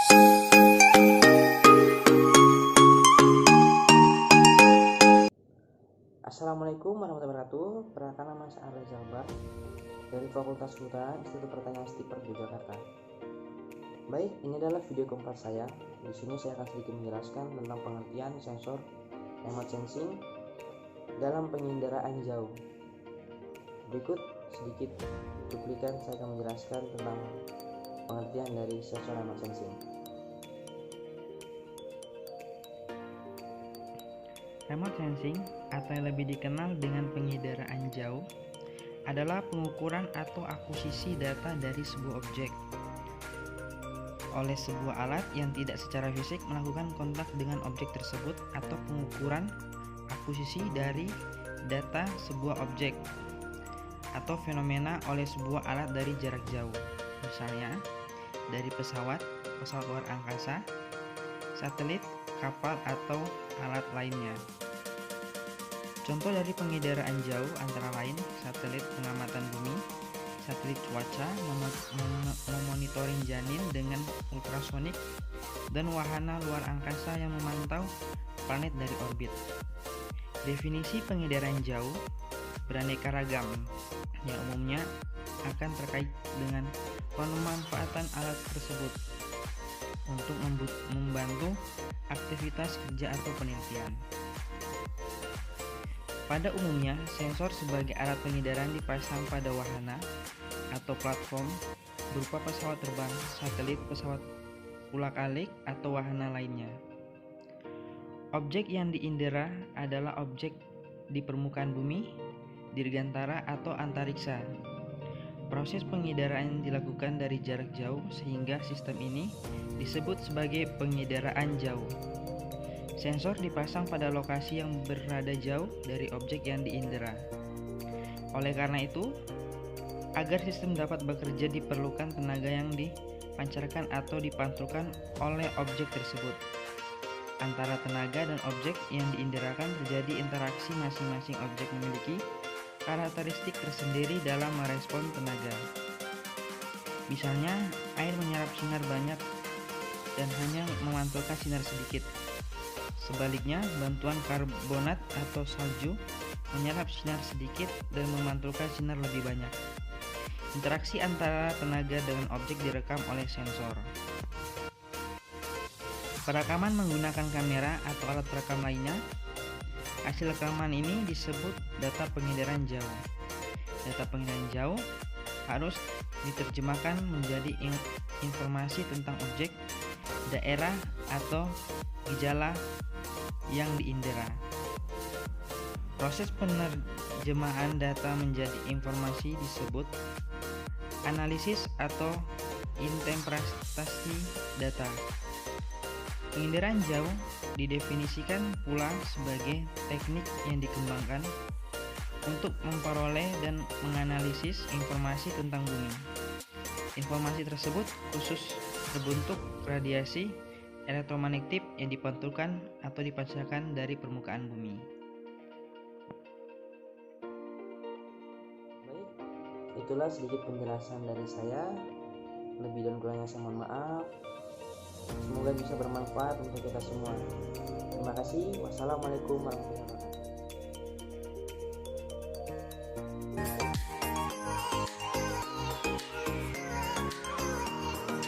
Assalamualaikum warahmatullahi wabarakatuh. Perkenalkan, nama saya Arya Zalbar dari Fakultas Kedokteran Institut Pertanian Stiper Yogyakarta. Baik, ini adalah video keempat saya. Di sini saya akan sedikit menjelaskan tentang pengertian sensor remote sensing dalam penginderaan jauh. Berikut sedikit cuplikan saya akan menjelaskan tentang pengertian dari sensor remote sensing. Remote sensing, atau yang lebih dikenal dengan penginderaan jauh, adalah pengukuran atau akuisisi data dari sebuah objek oleh sebuah alat yang tidak secara fisik melakukan kontak dengan objek tersebut, atau pengukuran akuisisi dari data sebuah objek atau fenomena oleh sebuah alat dari jarak jauh, misalnya dari pesawat luar angkasa, satelit, kapal, atau alat lainnya. Contoh dari penginderaan jauh antara lain satelit pengamatan bumi, satelit cuaca, memonitoring janin dengan ultrasonik, dan wahana luar angkasa yang memantau planet dari orbit. Definisi penginderaan jauh beraneka ragam, yang umumnya akan terkait dengan pemanfaatan alat tersebut untuk membantu aktivitas kerja atau penelitian. Pada umumnya, sensor sebagai alat penginderaan dipasang pada wahana atau platform berupa pesawat terbang, satelit, pesawat ulak-alik, atau wahana lainnya. Objek yang diindera adalah objek di permukaan bumi, dirgantara, atau antariksa. Proses penginderaan dilakukan dari jarak jauh sehingga sistem ini disebut sebagai penginderaan jauh. Sensor dipasang pada lokasi yang berada jauh dari objek yang diindera. Oleh karena itu, agar sistem dapat bekerja diperlukan tenaga yang dipancarkan atau dipantulkan oleh objek tersebut. Antara tenaga dan objek yang diinderakan terjadi interaksi, masing-masing objek memiliki karakteristik tersendiri dalam merespon tenaga. Misalnya, air menyerap sinar banyak dan hanya memantulkan sinar sedikit. Sebaliknya, bantuan karbonat atau salju menyerap sinar sedikit dan memantulkan sinar lebih banyak. Interaksi antara tenaga dengan objek direkam oleh sensor. Perekaman menggunakan kamera atau alat perekam lainnya. Hasil rekaman ini disebut data penginderaan jauh. Data penginderaan jauh harus diterjemahkan menjadi informasi tentang objek, daerah, atau gejala yang diindera. Proses penerjemahan data menjadi informasi disebut analisis atau interpretasi data. Penginderaan jauh didefinisikan pula sebagai teknik yang dikembangkan untuk memperoleh dan menganalisis informasi tentang bumi. Informasi tersebut khusus berbentuk radiasi elektromagnetik yang dipantulkan atau dipancarkan dari permukaan bumi. Baik, itulah sedikit penjelasan dari saya. Lebih dan kurangnya saya mohon maaf. Semoga bisa bermanfaat untuk kita semua. Terima kasih. Wassalamualaikum warahmatullahi wabarakatuh.